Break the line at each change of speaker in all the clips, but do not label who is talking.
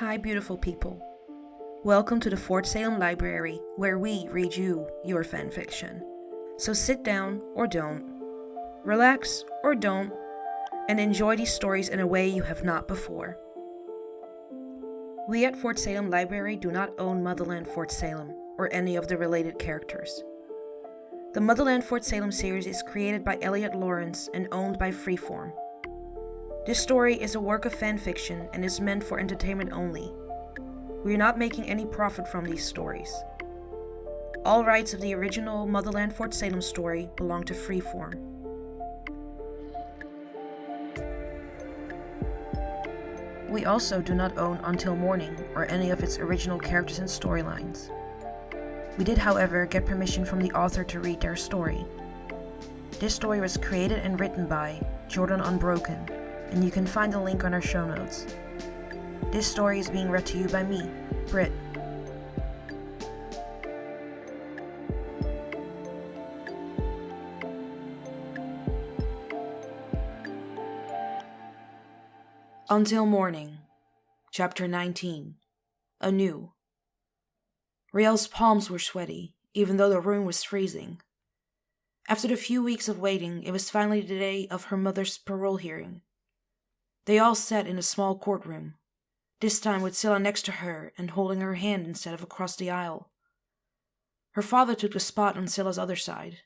Hi, beautiful people. Welcome to the Fort Salem Library, where we read you your fanfiction. So sit down or don't, relax or don't, and enjoy these stories in a way you have not before. We at Fort Salem Library do not own Motherland Fort Salem or any of the related characters. The Motherland Fort Salem series is created by Elliot Lawrence and owned by Freeform. This story is a work of fanfiction and is meant for entertainment only. We are not making any profit from these stories. All rights of the original Motherland Fort Salem story belong to Freeform. We also do not own Until Morning or any of its original characters and storylines. We did, however, get permission from the author to read their story. This story was created and written by JordanUnbroken, and you can find the link on our show notes. This story is being read to you by me, Britt. Until Morning, Chapter 19. Anew. Riel's palms were sweaty, even though the room was freezing. After the few weeks of waiting, it was finally the day of her mother's parole hearing. They all sat in a small courtroom, this time with Scylla next to her and holding her hand instead of across the aisle. Her father took the spot on Scylla's other side.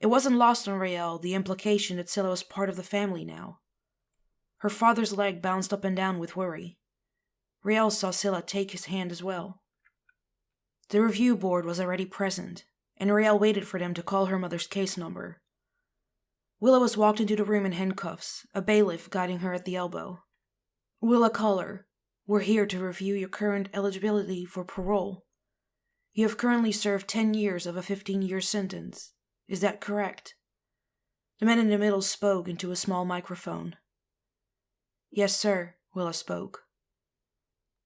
It wasn't lost on Riel the implication that Scylla was part of the family now. Her father's leg bounced up and down with worry. Riel saw Scylla take his hand as well. The review board was already present, and Riel waited for them to call her mother's case number. Willa was walked into the room in handcuffs, a bailiff guiding her at the elbow. Willa Collar, we're here to review your current eligibility for parole. You have currently served 10 years of a 15-year sentence. Is that correct? The man in the middle spoke into a small microphone. Yes, sir, Willa spoke.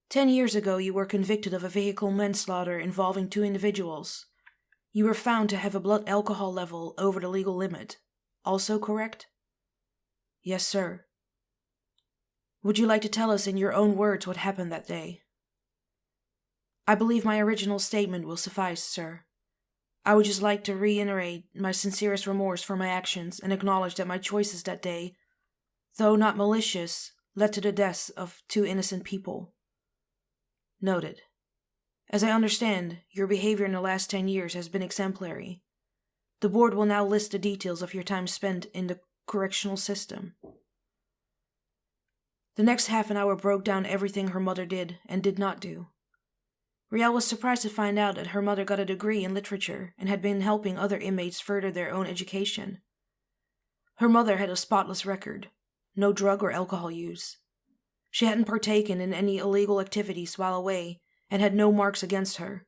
10 years ago you were convicted of a vehicle manslaughter involving 2 individuals. You were found to have a blood alcohol level over the legal limit. Also correct? Yes, sir. Would you like to tell us in your own words what happened that day? I believe my original statement will suffice, sir. I would just like to reiterate my sincerest remorse for my actions and acknowledge that my choices that day, though not malicious, led to the deaths of 2 innocent people. Noted. As I understand, your behavior in the last 10 years has been exemplary. The board will now list the details of your time spent in the correctional system. The next half an hour broke down everything her mother did and did not do. Riel was surprised to find out that her mother got a degree in literature and had been helping other inmates further their own education. Her mother had a spotless record, no drug or alcohol use. She hadn't partaken in any illegal activities while away and had no marks against her.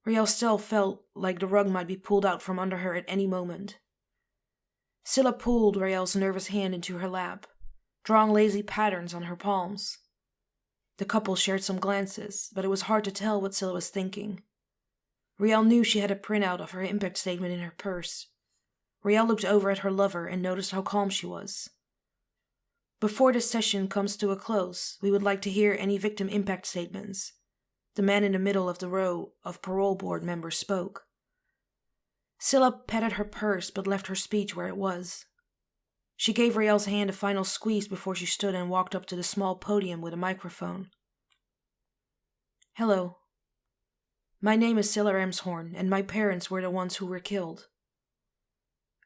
Riel still felt like the rug might be pulled out from under her at any moment. Scylla pulled Riel's nervous hand into her lap, drawing lazy patterns on her palms. The couple shared some glances, but it was hard to tell what Scylla was thinking. Riel knew she had a printout of her impact statement in her purse. Riel looked over at her lover and noticed how calm she was. Before this session comes to a close, we would like to hear any victim impact statements. The man in the middle of the row of parole board members spoke. Scylla patted her purse but left her speech where it was. She gave Riel's hand a final squeeze before she stood and walked up to the small podium with a microphone. Hello. My name is Scylla Ramshorn, and my parents were the ones who were killed.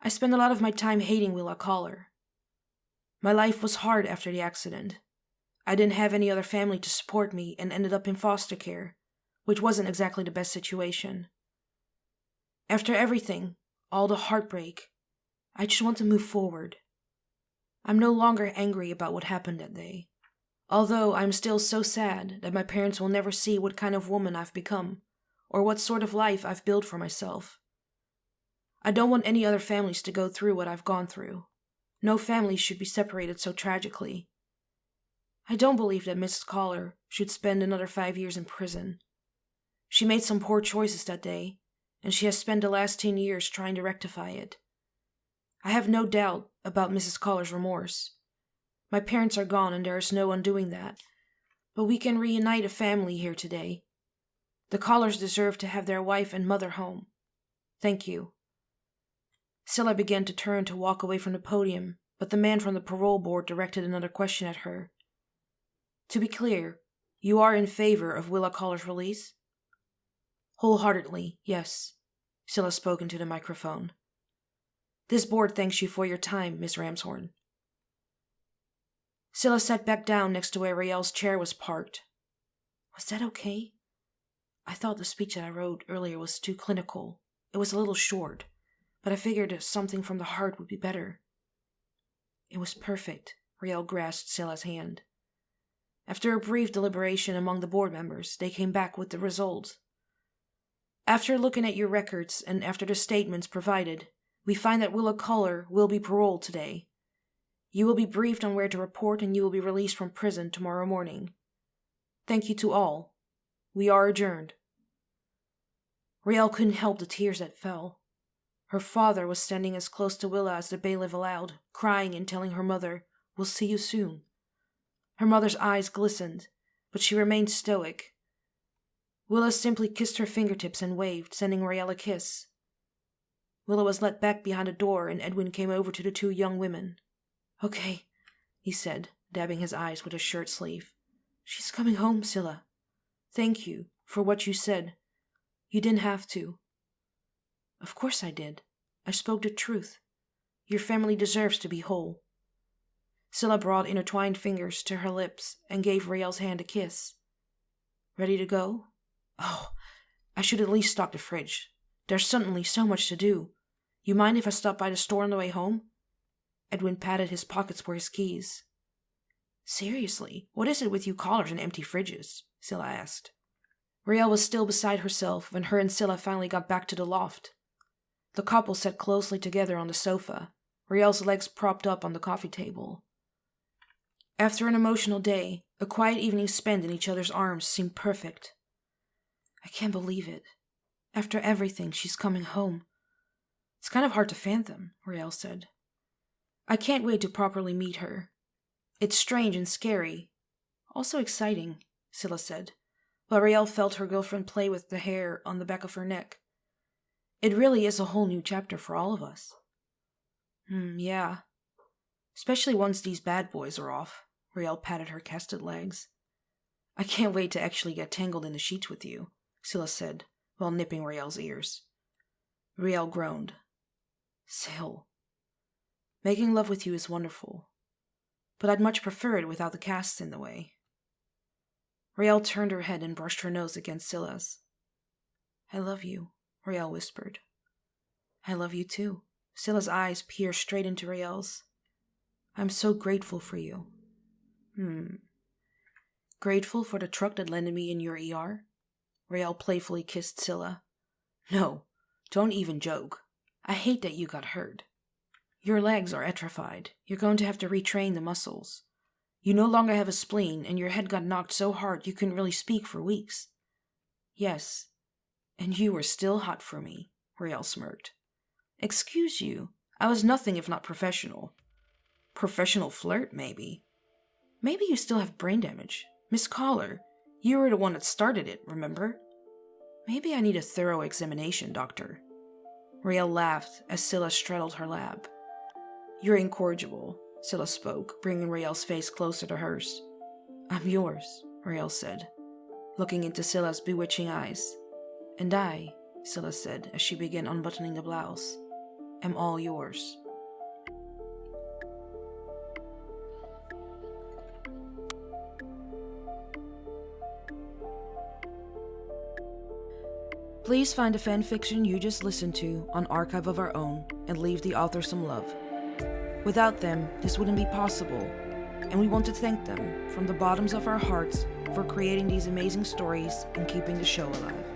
I spent a lot of my time hating Willa Collar. My life was hard after the accident. I didn't have any other family to support me and ended up in foster care, which wasn't exactly the best situation. After everything, all the heartbreak, I just want to move forward. I'm no longer angry about what happened that day, although I'm still so sad that my parents will never see what kind of woman I've become or what sort of life I've built for myself. I don't want any other families to go through what I've gone through. No family should be separated so tragically. I don't believe that Mrs. Collar should spend another 5 years in prison. She made some poor choices that day, and she has spent the last 10 years trying to rectify it. I have no doubt about Mrs. Collar's remorse. My parents are gone and there is no undoing that. but we can reunite a family here today. The Collars deserve to have their wife and mother home. Thank you." Scylla began to turn to walk away from the podium, but the man from the parole board directed another question at her. "To be clear, you are in favor of Willa Collar's release?" "Wholeheartedly, yes," Scylla spoke into the microphone. "This board thanks you for your time, Miss Ramshorn." Scylla sat back down next to where Rael's chair was parked. "Was that okay? I thought the speech that I wrote earlier was too clinical. It was a little short, but I figured something from the heart would be better." "It was perfect," Rael grasped Scylla's hand. After a brief deliberation among the board members, they came back with the results. "After looking at your records and after the statements provided, we find that Willa Collar will be paroled today. You will be briefed on where to report and you will be released from prison tomorrow morning. Thank you to all. We are adjourned." Rael couldn't help the tears that fell. Her father was standing as close to Willa as the bailiff allowed, crying and telling her mother, "We'll see you soon." Her mother's eyes glistened, but she remained stoic. Willa simply kissed her fingertips and waved, sending Rael a kiss. Willa was led back behind a door and Edwin came over to the two young women. "Okay," he said, dabbing his eyes with his shirt sleeve. "She's coming home, Scylla. Thank you for what you said. You didn't have to." "Of course I did. I spoke the truth. Your family deserves to be whole." Scylla brought intertwined fingers to her lips and gave Rael's hand a kiss. "Ready to go?" "Oh, I should at least stock the fridge. There's suddenly so much to do. You mind if I stop by the store on the way home?" Edwin patted his pockets for his keys. "Seriously, what is it with you Collars and empty fridges?" Scylla asked. Rael was still beside herself when her and Scylla finally got back to the loft. The couple sat closely together on the sofa, Rael's legs propped up on the coffee table. After an emotional day, a quiet evening spent in each other's arms seemed perfect. "I can't believe it. After everything, she's coming home. It's kind of hard to fathom," Rael said. "I can't wait to properly meet her. It's strange and scary. Also exciting," Scylla said, while Rael felt her girlfriend play with the hair on the back of her neck. "It really is a whole new chapter for all of us." Yeah. Especially once these bad boys are off." Rael patted her casted legs. "I can't wait to actually get tangled in the sheets with you," Scylla said, while nipping Rael's ears. Rael groaned. "Syl, making love with you is wonderful, but I'd much prefer it without the casts in the way." Rael turned her head and brushed her nose against Scylla's. "I love you," Rael whispered. "I love you too." Scylla's eyes pierced straight into Rael's. "I'm so grateful for you." Grateful for the truck that landed me in your ER? Rael playfully kissed Scylla. "No, don't even joke. I hate that you got hurt. Your legs are atrophied. You're going to have to retrain the muscles. You no longer have a spleen, and your head got knocked so hard you couldn't really speak for weeks." "Yes, and you were still hot for me," Rael smirked. "Excuse you, I was nothing if not professional." "Professional flirt, maybe." "Maybe you still have brain damage. Miss Collar, you were the one that started it, remember?" "Maybe I need a thorough examination, doctor." Rael laughed as Scylla straddled her lap. "You're incorrigible," Scylla spoke, bringing Rael's face closer to hers. "I'm yours," Rael said, looking into Scylla's bewitching eyes. "And I," Scylla said as she began unbuttoning the blouse, "am all yours." Please find the fanfiction you just listened to on Archive of Our Own and leave the author some love. Without them, this wouldn't be possible, and we want to thank them from the bottoms of our hearts for creating these amazing stories and keeping the show alive.